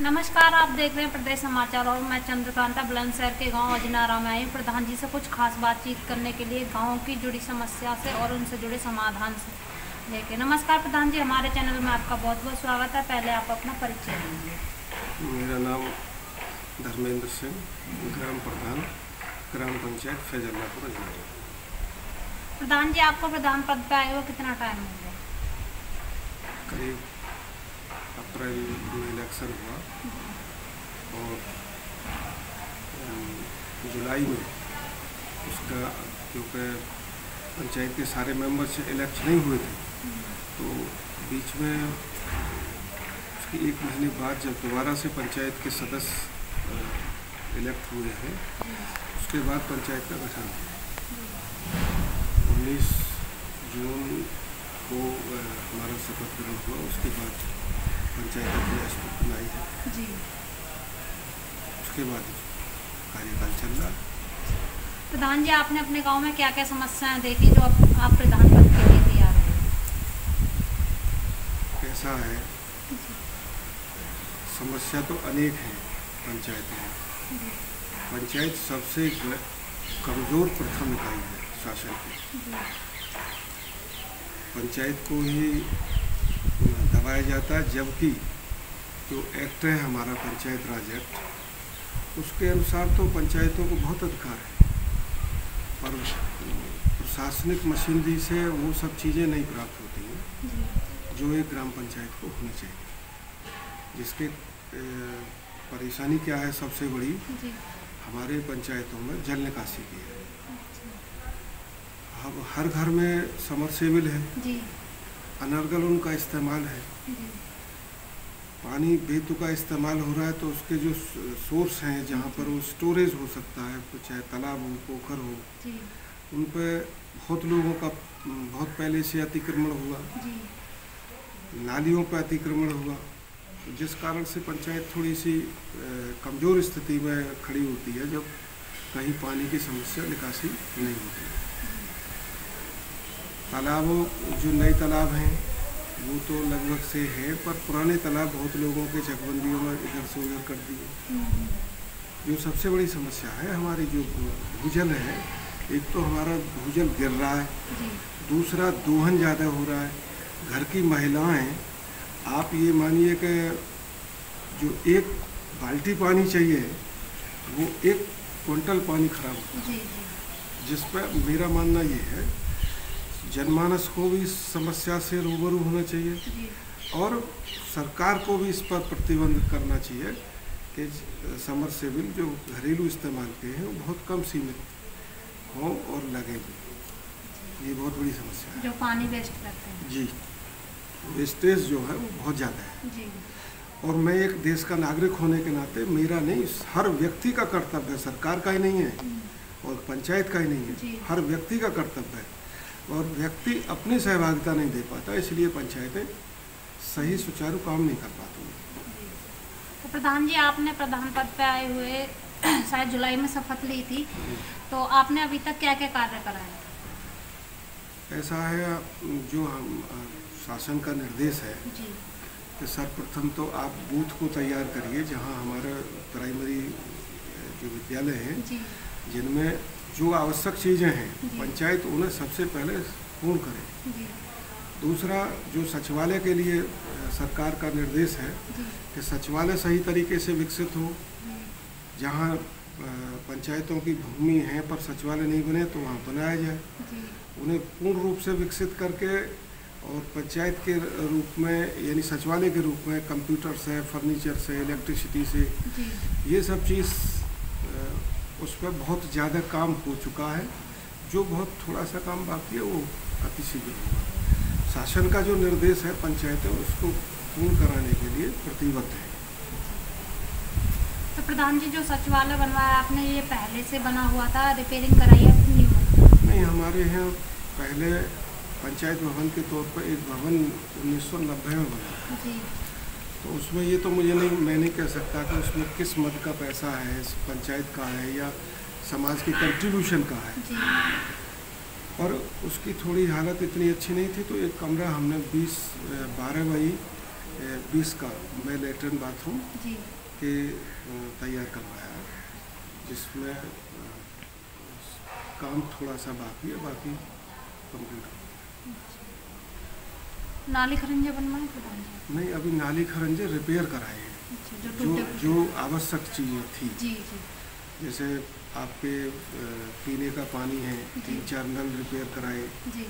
नमस्कार, आप देख रहे हैं प्रदेश समाचार और मैं चंद्रकांता बुलंदशहर के गांव अजनारा में आई हूं प्रधान जी से कुछ खास बातचीत करने के लिए गांव की जुड़ी समस्या से और उनसे जुड़े समाधान से लेके। नमस्कार प्रधान जी, हमारे चैनल में आपका बहुत बहुत स्वागत है। पहले आप अपना परिचय दीजिए। मेरा नाम धर्मेंद्र सिंह, ग्राम प्रधान, ग्राम पंचायत फैजल्लापुर अजनारा। प्रधान जी, आपको प्रधान पद पे आए हुए कितना टाइम हो गया? करीब अप्रैल में इलेक्शन हुआ और जुलाई में उसका, क्योंकि पंचायत के सारे मेंबर्स इलेक्ट नहीं हुए थे, तो बीच में उसके एक महीने बाद जब दोबारा से पंचायत के सदस्य इलेक्ट हुए हैं, उसके बाद पंचायत का गठन हुआ। 19 जून को हमारा शपथ ग्रहण हुआ। उसके बाद पंचायत अपनी अस्तित्व में आई है जी। उसके बाद कार्यकाल चल रहा है। प्रधान जी, आपने अपने गांव में क्या क्या समस्याएं देखी जो आप प्रधान पद के लिए तैयार हुए? कैसा है, समस्या तो अनेक हैं पंचायत में। पंचायत सबसे कमज़ोर प्रथम इकाई है शासन की। पंचायत को ही दबाया जाता है, जबकि जो एक्ट है हमारा पंचायत राज एक्ट, उसके अनुसार तो पंचायतों को बहुत अधिकार है, पर प्रशासनिक मशीनरी से वो सब चीज़ें नहीं प्राप्त होती हैं जो एक ग्राम पंचायत को होनी चाहिए। जिसके परेशानी क्या है सबसे बड़ी, हमारे पंचायतों में जल निकासी की है। अब हर घर में समरसेबल है जी। अनर्गल उनका इस्तेमाल है, पानी बेतुका इस्तेमाल हो रहा है, तो उसके जो सोर्स हैं जहाँ पर वो स्टोरेज हो सकता है, चाहे तालाब हो, पोखर हो, उन पर बहुत लोगों का बहुत पहले से अतिक्रमण हुआ, नालियों पर अतिक्रमण हुआ, जिस कारण से पंचायत थोड़ी सी कमज़ोर स्थिति में खड़ी होती है जब कहीं पानी की समस्या निकासी नहीं होती है। तालाबों, जो नए तालाब हैं वो तो लगभग से हैं, पर पुराने तालाब बहुत लोगों के चकबंदियों में इधर से उधर कर दिए। जो सबसे बड़ी समस्या है हमारी जो भूजल है, एक तो हमारा भूजल गिर रहा है, दूसरा दोहन ज़्यादा हो रहा है। घर की महिलाएं, आप ये मानिए कि जो एक बाल्टी पानी चाहिए वो 1 क्विंटल पानी खराब होता है। जिस पर मेरा मानना ये है, जनमानस को भी इस समस्या से रूबरू होना चाहिए और सरकार को भी इस पर प्रतिबंध करना चाहिए कि समरसेबल जो घरेलू इस्तेमाल के हैं वो बहुत कम सीमित हों और लगे भी। ये बहुत बड़ी समस्या है। जो पानी वेस्ट करते हैं जी, वेस्टेज जो है वो बहुत ज़्यादा है जी। और मैं एक देश का नागरिक होने के नाते मेरा नहीं, हर व्यक्ति का कर्तव्य है, सरकार का ही नहीं है और पंचायत का ही नहीं है, हर व्यक्ति का कर्तव्य है। और व्यक्ति अपनी सहभागिता नहीं दे पाता, इसलिए पंचायतें सही सुचारू काम नहीं कर पाती। तो प्रधान जी, आपने प्रधान पद पे आए हुए शायद जुलाई में शपथ ली थी, तो आपने अभी तक क्या क्या कार्य कराए? ऐसा है, जो हम शासन का निर्देश है कि सर्वप्रथम तो आप बूथ को तैयार करिए जहां हमारे प्राइमरी जो विद्यालय हैं जिनमें जो आवश्यक चीज़ें हैं पंचायत उन्हें सबसे पहले पूर्ण करे। दूसरा, जो सचिवालय के लिए सरकार का निर्देश है कि सचिवालय सही तरीके से विकसित हो। जहां पंचायतों की भूमि है पर सचिवालय नहीं बने तो वहां बनाया जाए। उन्हें पूर्ण रूप से विकसित करके और पंचायत के रूप में, यानी सचिवालय के रूप में कंप्यूटर से, फर्नीचर से, इलेक्ट्रिसिटी से, ये सब चीज़ उस पर बहुत ज़्यादा काम हो चुका है। जो बहुत थोड़ा सा काम बाकी है वो अतिशीघ्र होगा। शासन का जो निर्देश है पंचायतें उसको पूर्ण कराने के लिए प्रतिबद्ध है। तो प्रधान जी, जो सचिवालय बनवाया आपने, ये पहले से बना हुआ था, रिपेयरिंग कराई है नहीं? नहीं, हमारे यहाँ पहले पंचायत भवन के तौर पर एक भवन 1990 में बना जी। तो उसमें ये तो मुझे नहीं, मैं नहीं कह सकता कि उसमें किस मद का पैसा है, पंचायत का है या समाज के कंट्रीब्यूशन का है, पर उसकी थोड़ी हालत इतनी अच्छी नहीं थी, तो एक कमरा हमने 12 बाई 20 का मैं लेटरिन बाथरूम के तैयार करवाया, जिसमें काम थोड़ा सा बाकी है, बाकी कंप्लीट। नाली खरंजे बनवाए प्रधान जी? नहीं, अभी नाली खरंजे रिपेयर कराए हैं, जो आवश्यक चीज़ें थी। जी जी। जैसे आपके पीने का पानी है, 3-4 नल रिपेयर कराए जी।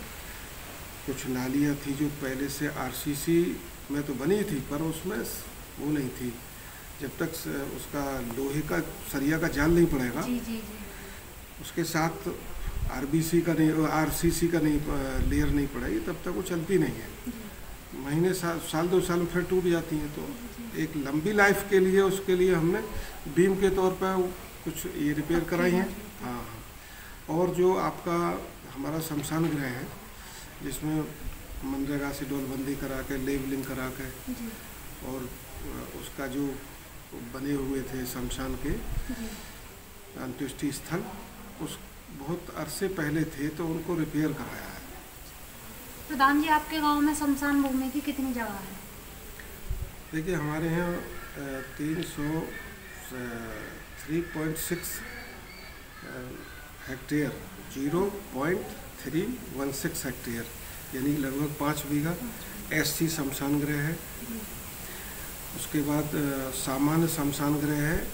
कुछ नालियाँ थी जो पहले से आरसीसी में तो बनी थी, पर उसमें वो नहीं थी, जब तक उसका लोहे का सरिया का जाल नहीं पड़ेगा जी जी जी। उसके साथ आरबीसी का नहीं, आरसीसी का नहीं लेयर नहीं पड़ेगी, तब तक वो चलती नहीं है। महीने साल 2 साल में फिर टूट जाती हैं। तो एक लंबी लाइफ के लिए उसके लिए हमने बीम के तौर पर कुछ ये रिपेयर कराई हैं। हाँ, और जो आपका हमारा शमशान गृह है, जिसमें मनरेगा से डोलबंदी करा के, लेबलिंग करा के, और उसका जो बने हुए थे शमशान के अंत्येष्टि स्थल, उस बहुत अरसे पहले थे, तो उनको रिपेयर कराया है। प्रधान जी, आपके गांव में शमशान भूमि की कितनी जगह है? देखिए, हमारे यहाँ 306 हेक्टेयर, 0.316 हेक्टेयर, यानी लगभग 5 बीघा एससी शमशान गृह है। उसके बाद सामान्य शमशान गृह है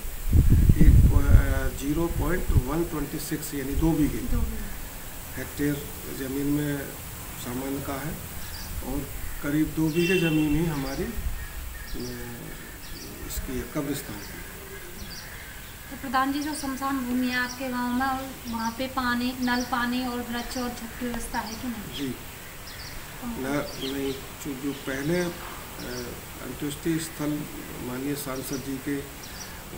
0.126 यानी 2 बीघे हेक्टेयर ज़मीन में सामान्य का है, और करीब 2 बीघे ज़मीन ही हमारी इसकी कब्रिस्तान की। तो प्रधान जी, जो शमशान भूमि है आपके गांव में, वहाँ पे पानी, नल पानी और वृक्ष और छत की व्यवस्था है कि नहीं? जी, नहीं, जो पहले अंत्येष्टि स्थल माननीय सांसद जी के,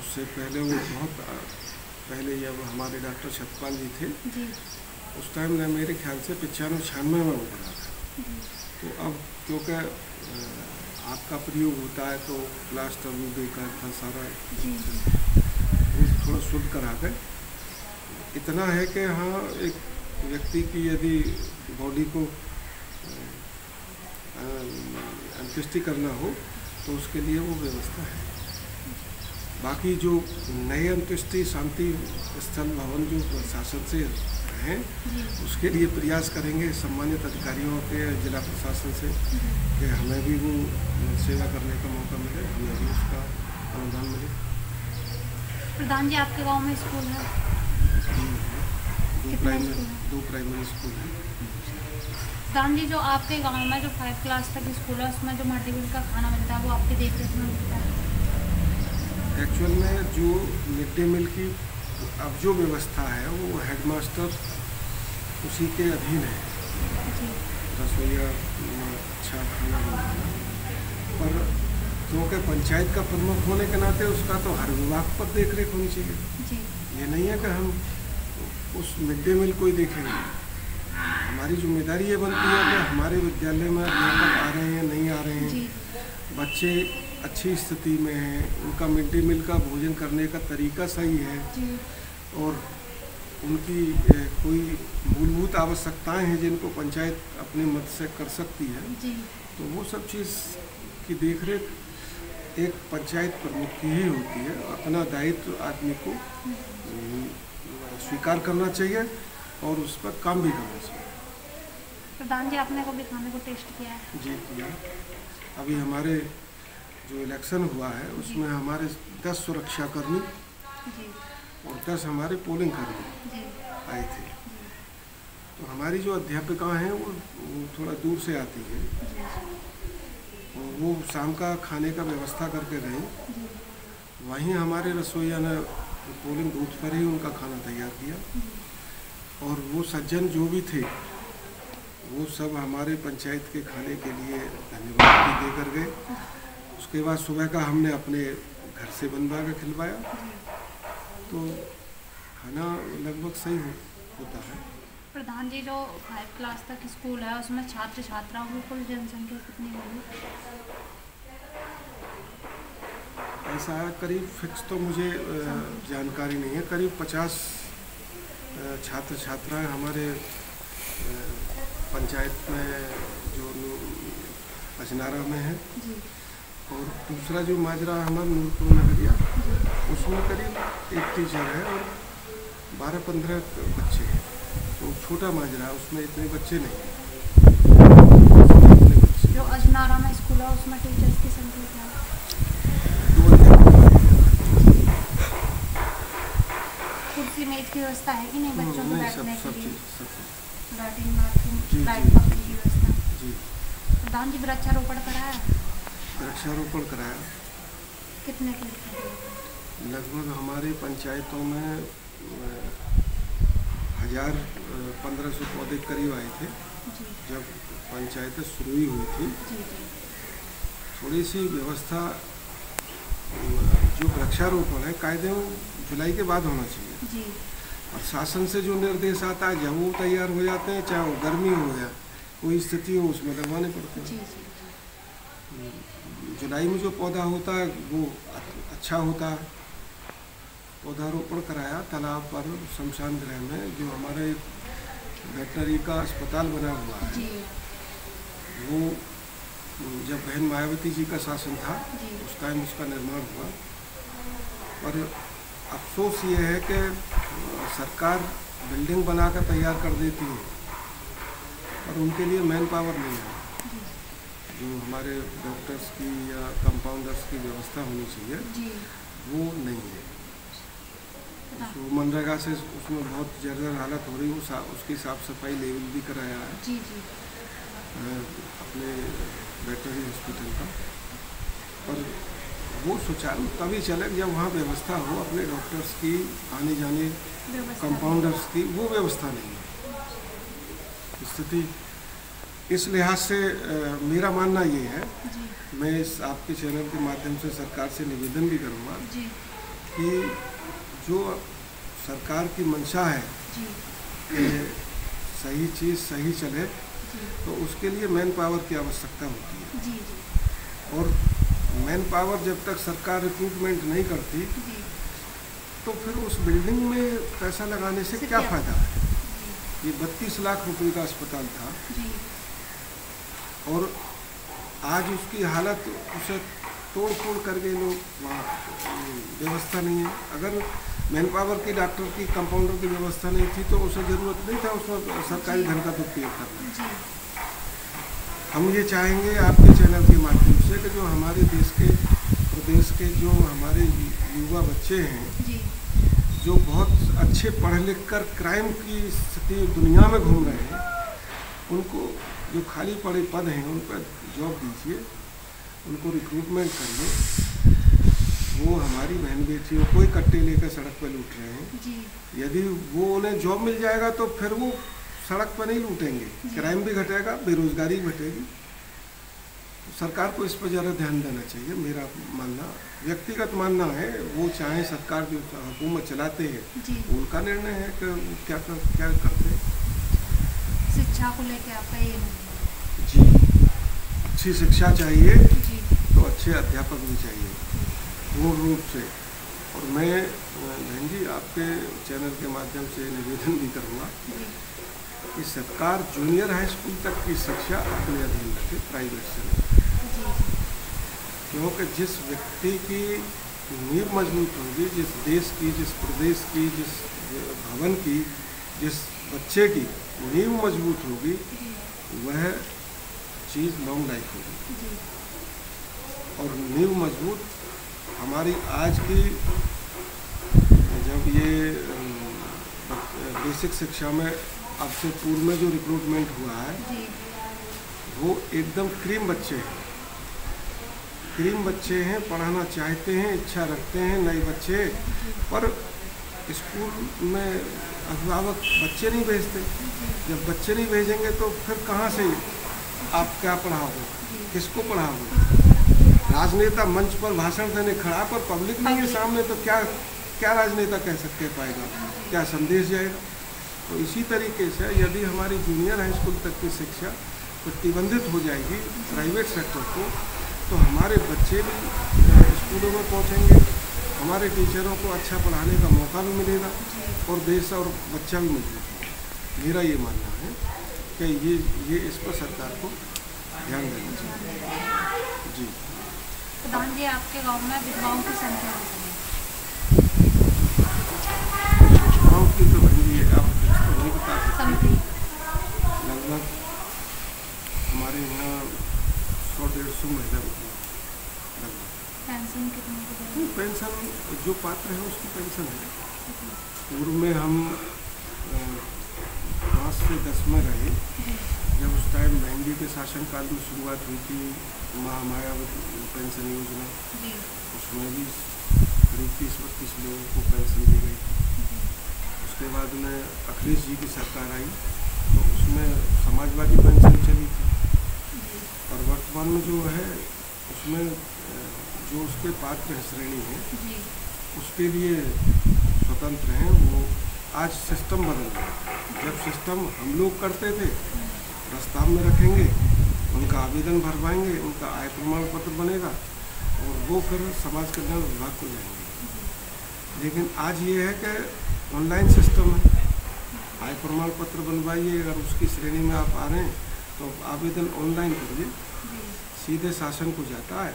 उससे पहले वो बहुत पहले जब हमारे डॉक्टर सतपाल जी थे जी, उस टाइम ने मेरे ख्याल से 95-96 में वो बना था। तो अब क्योंकि आपका प्रयोग होता है, तो प्लास्टर भी बेकार था सारा, थोड़ा शुद्ध करा के। इतना है कि हाँ, एक व्यक्ति की यदि बॉडी को अंत्येष्टि करना हो तो उसके लिए वो व्यवस्था है। बाकी जो नए अंत्येष्टि शांति स्थल भवन जो प्रशासन से हैं, उसके लिए प्रयास करेंगे सम्मानित अधिकारियों के, जिला प्रशासन से, कि हमें भी वो सेवा करने का मौका मिले, हमें भी उसका अनुदान मिले। प्रधान जी, आपके गांव में स्कूल है? 2 प्राइमरी स्कूल है। प्रधान जी, जो आपके गांव में जो 5 क्लास तक स्कूल है, उसमें जो मिड डे मील का खाना मिलता है, वो आपके देखरेख में मिलता है? एक्चुअल में जो मिड डे मील की अब जो व्यवस्था है, वो हेडमास्टर उसी के अधीन है, रसोईया अच्छा खाना बनाना, पर क्योंकि पंचायत का प्रमुख होने के नाते उसका तो हर विभाग पर देख रेख होनी चाहिए जी। ये नहीं है कि हम उस मिड डे मील को ही देखेंगे। हमारी जिम्मेदारी ये बनती है कि हमारे विद्यालय में अध्यापक आ रहे हैं, नहीं आ रहे हैं, बच्चे अच्छी स्थिति में हैं, उनका मिड डे मील का भोजन करने का तरीका सही है, और उनकी कोई मूलभूत आवश्यकताएं हैं जिनको पंचायत अपने मत से कर सकती है जी। तो वो सब चीज़ की देखरेख एक पंचायत प्रमुख की ही होती है। अपना दायित्व आदमी को स्वीकार करना चाहिए और उस पर काम भी करना चाहिए। प्रधान जी, आपने कभी खाने को टेस्ट किया है? जी किया। अभी हमारे जो इलेक्शन हुआ है, उसमें हमारे 10 सुरक्षाकर्मी और 10 हमारे पोलिंग कर्मी आए थे। तो हमारी जो अध्यापिका हैं वो थोड़ा दूर से आती है, वो शाम का खाने का व्यवस्था करके गई। वहीं हमारे रसोईया ने पोलिंग बूथ पर ही उनका खाना तैयार किया, और वो सज्जन जो भी थे वो सब हमारे पंचायत के खाने के लिए धन्यवाद भी देकर गए। उसके बाद सुबह का हमने अपने घर से बनवा के खिलवाया, तो खाना लगभग सही होता है। प्रधान जी, जो 5 क्लास तक स्कूल है, उसमें छात्र छात्राओं की कुल जनसंख्या कितनी होगी? ऐसा है, करीब फिक्स तो मुझे जानकारी नहीं है, करीब 50 छात्र छात्राएं हमारे पंचायत में जो अजनारा में है, और दूसरा जो माजरा हमारा नूरपुर नगरिया, उसमें करीब 1 टीचर है और 12-15 बच्चे हैं। तो छोटा माजरा, उसमें इतने बच्चे नहीं हैं। जो अजनारा में स्कूल है उसमें टीचर्स की संख्या क्या है? 2 अध्यापक। कुर्सी मेज की व्यवस्था है कि नहीं बच्चों को बैठने के लिए? लैट्रिन बाथरूम, लाइट पंखे की व्यवस्था? जी। प्रधान जी वृक्षारोपण कराया? वृक्षारोपण कराया। कितने के लिए? लगभग हमारी पंचायतों में 1000-1500 पौधे करीब आए थे जब पंचायतें शुरू ही हुई थी। थोड़ी सी व्यवस्था, जो वृक्षारोपण है कायदे जुलाई के बाद होना चाहिए जी। और शासन से जो निर्देश आता है जब वो तैयार हो जाते हैं, चाहे वो गर्मी हो या कोई स्थिति हो, उसमें लगवाने पड़ते हैं। जुलाई में जो पौधा होता है वो अच्छा होता है। पौधारोपण कराया तालाब पर, शमशान गृह में, जो हमारे वेटनरी का अस्पताल बना हुआ है। वो जब बहन मायावती जी का शासन था उस टाइम उसका निर्माण हुआ। पर अफसोस ये है कि सरकार बिल्डिंग बनाकर तैयार कर देती है और उनके लिए मैन पावर नहीं है। जो हमारे डॉक्टर्स की या कंपाउंडर्स की व्यवस्था होनी चाहिए वो नहीं है। तो मनरेगा से उसमें बहुत जर्जर हालत हो रही है। उसकी साफ सफाई लेवल भी कराया है अपने वेटनरी हॉस्पिटल का। पर वो सुचारू तभी चले जब वहाँ व्यवस्था हो अपने डॉक्टर्स की, आने जाने कंपाउंडर्स की, वो व्यवस्था नहीं है। स्थिति इस लिहाज से मेरा मानना ये है, मैं इस आपके चैनल के माध्यम से सरकार से निवेदन भी करूँगा कि जो सरकार की मंशा है कि सही चीज़ सही चले, तो उसके लिए मैन पावर की आवश्यकता होती है। और मैन पावर जब तक सरकार रिक्रूटमेंट नहीं करती तो फिर उस बिल्डिंग में पैसा लगाने से क्या फ़ायदा है। ये 32 लाख रुपए का अस्पताल था और आज उसकी हालत, उसे तोड़ फोड़ करके लोग, वहाँ व्यवस्था नहीं है। अगर मैन पावर की, डॉक्टर की, कंपाउंडर की व्यवस्था नहीं थी तो उसे ज़रूरत नहीं था उसमें सरकारी धन का दुरुपयोग करना। हम ये चाहेंगे आपके चैनल के माध्यम से कि जो हमारे देश के, प्रदेश के जो हमारे युवा बच्चे हैं जो बहुत अच्छे पढ़ लिख कर क्राइम की स्थिति दुनिया में घूम रहे हैं, उनको जो खाली पड़े पद हैं उन पर जॉब दीजिए, उनको रिक्रूटमेंट करिए। वो हमारी बहन बेटियों कोई कट्टे लेकर सड़क पर लूट रहे हैं। यदि वो उन्हें जॉब मिल जाएगा तो फिर वो सड़क पर नहीं लूटेंगे, क्राइम भी घटेगा, बेरोजगारी घटेगी। तो सरकार को इस पर ज़रा ध्यान देना चाहिए। मेरा मानना, व्यक्तिगत मानना है, वो चाहे सरकार जो हुकूमत चलाते हैं उनका निर्णय है कि क्या करते हैं। शिक्षा को लेकर आपका ये जी, अच्छी शिक्षा चाहिए तो अच्छे अध्यापक भी चाहिए पूर्ण रूप से। और मैं बहन जी आपके चैनल के माध्यम से निवेदन भी करूँगा कि सरकार जूनियर हाई स्कूल तक की शिक्षा अपने अधीन रखे, प्राइवेट से नहीं। क्योंकि जिस व्यक्ति की नींव मजबूत होगी, जिस देश की, जिस प्रदेश की, जिस भवन की, जिस बच्चे की नींव मजबूत होगी, वह चीज़ लॉन्ग लाइफ होगी। और नींव मजबूत हमारी आज की, जब ये बेसिक शिक्षा में अब से पूर्व में जो रिक्रूटमेंट हुआ है वो एकदम क्रीम बच्चे हैं, पढ़ाना चाहते हैं, इच्छा रखते हैं नए बच्चे, पर स्कूल में अभिभावक बच्चे नहीं भेजते। जब बच्चे नहीं भेजेंगे तो फिर कहाँ से आप क्या पढ़ाओगे, किसको पढ़ाओगे। राजनेता मंच पर भाषण देने खड़ा, पर पब्लिक नहीं है सामने, तो क्या राजनेता कह सकते पाएगा, क्या संदेश जाएगा। तो इसी तरीके से यदि हमारी जूनियर हाई स्कूल तक की शिक्षा प्रतिबंधित हो जाएगी प्राइवेट सेक्टर को, तो हमारे बच्चे भी स्कूलों में पहुंचेंगे, हमारे टीचरों को अच्छा पढ़ाने का मौका भी मिलेगा और देश और बच्चा भी मजबूत होगा। मेरा ये मानना है कि ये इस पर सरकार को ध्यान देना चाहिए। जी। प्रधान जी, आपके गांव में विधवाओं की संख्या कितनी है? विधवाओं की तो भाई आप तो नहीं बता सकते। लगभग हमारे यहाँ 100-150 महिला लगभग। पेंशन कितनी? पेंशन जो पात्र है उसकी पेंशन है। पूर्व में हम 5 से 10 में रहे, जब उस टाइम महंगी के शासनकाल की शुरुआत हुई थी, महामायावती पेंशन योजना, उसमें भी करीब 30-32 लोगों को पेंशन दी गई थी। उसके बाद में अखिलेश जी की सरकार आई तो उसमें समाजवादी पेंशन चली थी। और वर्तमान में जो है उसमें जो उसके पात्र श्रेणी है उसके लिए स्वतंत्र हैं। वो आज सिस्टम बदल गया। जब सिस्टम हम लोग करते थे, प्रस्ताव में रखेंगे, उनका आवेदन भरवाएंगे, उनका आय प्रमाण पत्र बनेगा और वो फिर समाज कल्याण विभाग को जाएंगे। लेकिन आज ये है कि ऑनलाइन सिस्टम है, आय प्रमाण पत्र बनवाइए, अगर उसकी श्रेणी में आप आ रहे हैं तो आवेदन ऑनलाइन करिए, सीधे शासन को जाता है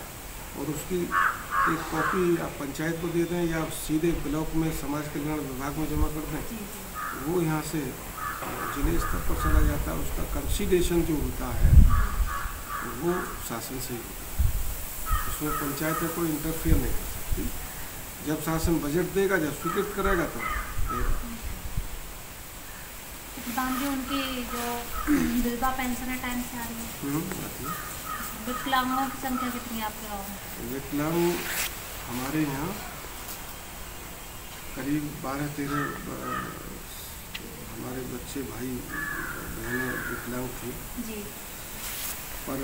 और उसकी एक कॉपी आप पंचायत को दे दें या सीधे ब्लॉक में समाज कल्याण विभाग में जमा कर दें, वो यहाँ से जिले स्तर पर चला जाता है। उसका कंसीडरेशन जो होता है वो शासन से ही होता है, उसमें पंचायत कोई इंटरफेयर नहीं कर सकती। जब शासन बजट देगा, जब स्वीकृत करेगा तो देगा। प्रधान जी, उनकी जो विधवा पेंशन है टाइम से आ रही है? विकलांगों की संख्या कितनी है आपके गाँव में? विकलांग हमारे यहाँ करीब 12-13 हमारे बच्चे भाई बहनें विकलांग थे जी। पर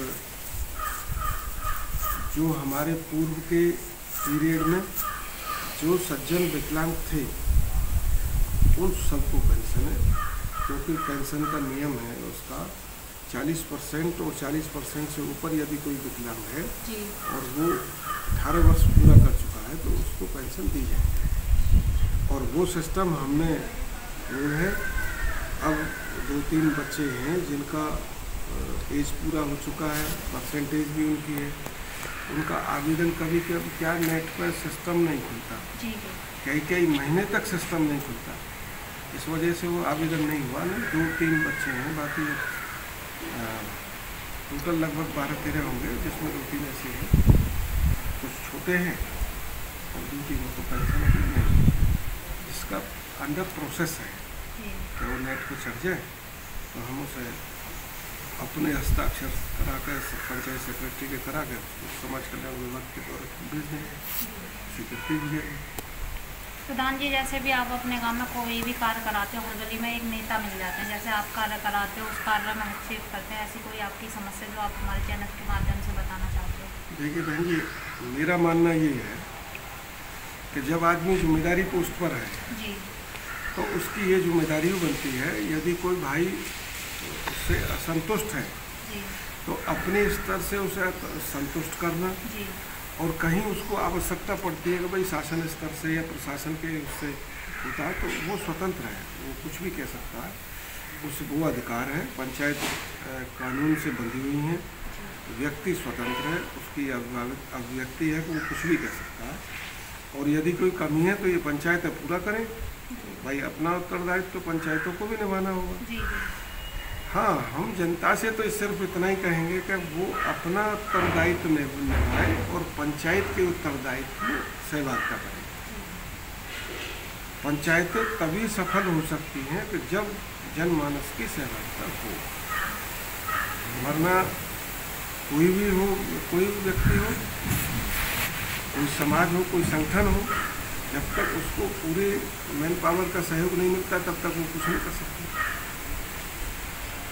जो हमारे पूर्व के पीरियड में जो सज्जन विकलांग थे उन सबको पेंशन है, क्योंकि पेंशन का नियम है उसका 40% और 40% से ऊपर यदि कोई विकलांग है जी। और वो 18 वर्ष पूरा कर चुका है तो उसको पेंशन दी जाएगी। और वो सिस्टम हमने वो है। अब 2-3 बच्चे हैं जिनका एज पूरा हो चुका है, परसेंटेज भी उनकी है, उनका आवेदन कभी क्या नेट पर सिस्टम नहीं खुलता, कई महीने तक सिस्टम नहीं खुलता, इस वजह से वो आवेदन नहीं हुआ। नहीं 2-3 बच्चे हैं, बाकी टोटल लगभग 12-13 होंगे, जिसमें 2-3 ऐसे हैं, कुछ छोटे हैं और 2-3 को पेंशन अभी नहीं, जिसका अंडर प्रोसेस है कि वो नेट पर चढ़ जाए तो हम उसे अपने हस्ताक्षर करा कर पंचायत सेक्रेटरी के करा कर समाज कल्याण विभाग के द्वारा भेज देंगे, स्वीकृति दी जाएगी। प्रधान जी, जैसे भी आप अपने गांव में कोई भी कार्य कराते हो, गली में एक नेता मिल जाते हैं, जैसे आप कार्य कराते हो उस कार्य में हस्तक्षेप करते हैं, ऐसी कोई आपकी समस्या जो आप हमारे चैनल के माध्यम से बताना चाहते हो? देखिए बहन जी, मेरा मानना ये है कि जब आदमी जिम्मेदारी पोस्ट पर है जी, तो उसकी ये जिम्मेदारी बनती है, यदि कोई भाई उससे असंतुष्ट है जी, तो अपने स्तर से उसे संतुष्ट करना जी। और कहीं उसको आवश्यकता पड़ती है कि भाई शासन स्तर से या प्रशासन के उससे होता है तो वो स्वतंत्र है, वो कुछ भी कह सकता है, वो अधिकार है। पंचायत कानून से बंधी हुई हैं, व्यक्ति स्वतंत्र है, उसकी अभिव्यक्ति है कि वो कुछ भी कह सकता है। और यदि कोई कमी है तो ये पंचायत पूरा करें, भाई अपना उत्तरदायित्व तो पंचायतों को भी निभाना होगा। हाँ, हम जनता से तो सिर्फ इतना ही कहेंगे कि वो अपना उत्तरदायित्व निभाए और पंचायत के उत्तरदायित्व में सहभागिता करें। पंचायतें तभी सफल हो सकती हैं कि जब जनमानस की सहभागिता हो, वरना कोई भी हो, कोई भी व्यक्ति हो, कोई समाज हो, कोई संगठन हो, जब तक उसको पूरे मैन पावर का सहयोग नहीं मिलता तब तक वो कुछ नहीं कर सकती।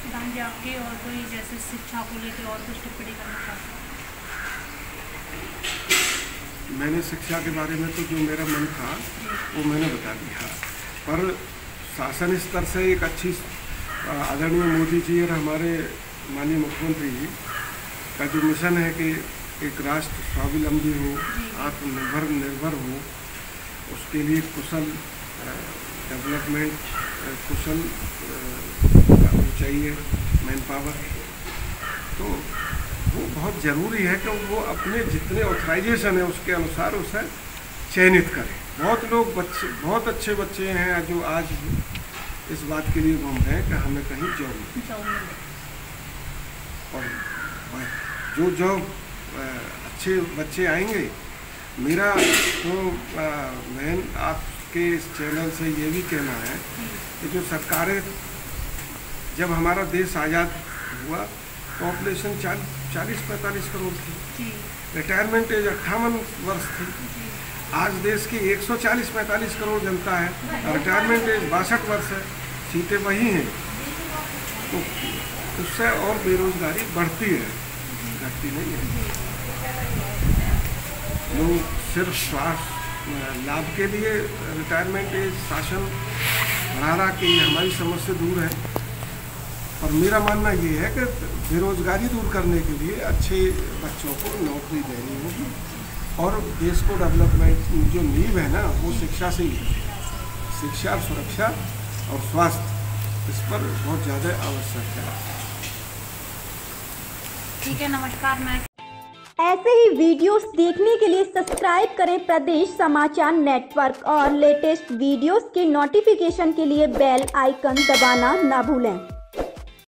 प्रधान जी, आपके और कोई जैसे शिक्षा को लेकर और कुछ टिप्पणी करना चाहते हैं? मैंने शिक्षा के बारे में तो जो मेरा मन था वो मैंने बता दिया, पर शासन स्तर से एक अच्छी आदरणीय मोदी जी और हमारे माननीय मुख्यमंत्री जी का जो मिशन है कि एक राष्ट्र स्वावलंबी हो, आत्मनिर्भर हो, उसके लिए कुशल डेवलपमेंट, कुशल चाहिए मैन पावर, तो वो बहुत ज़रूरी है कि वो अपने जितने ऑथराइजेशन है उसके अनुसार उसे चयनित करें। बहुत लोग बहुत अच्छे बच्चे हैं जो आज इस बात के लिए घूम रहे हैं कि हमें कहीं जॉब मिले, और जो जॉब अच्छे बच्चे आएंगे। मेरा तो मैन आपके इस चैनल से ये भी कहना है कि जो सरकारें, जब हमारा देश आज़ाद हुआ पॉपुलेशन 40-45 करोड़ थी, रिटायरमेंट एज 58 वर्ष थी। आज देश की 140-45 करोड़ जनता है, रिटायरमेंट एज 62 वर्ष है, सीटें वही हैं, तो उससे और बेरोजगारी बढ़ती है, घटती नहीं है। लोग सिर्फ स्वास्थ्य लाभ के लिए रिटायरमेंट एज शासन बढ़ा रहा कि हमारी समझ से दूर है, और मेरा मानना ये है कि बेरोजगारी दूर करने के लिए अच्छे बच्चों को नौकरी देनी होगी, और देश को डेवलपमेंट जो नींव है ना वो शिक्षा से ही है। शिक्षा, सुरक्षा और स्वास्थ्य इस पर बहुत ज़्यादा आवश्यक है। ठीक है, नमस्कार। मैं ऐसे ही वीडियोस देखने के लिए सब्सक्राइब करें प्रदेश समाचार नेटवर्क, और लेटेस्ट वीडियोस के नोटिफिकेशन के लिए बेल आइकन दबाना ना भूलें।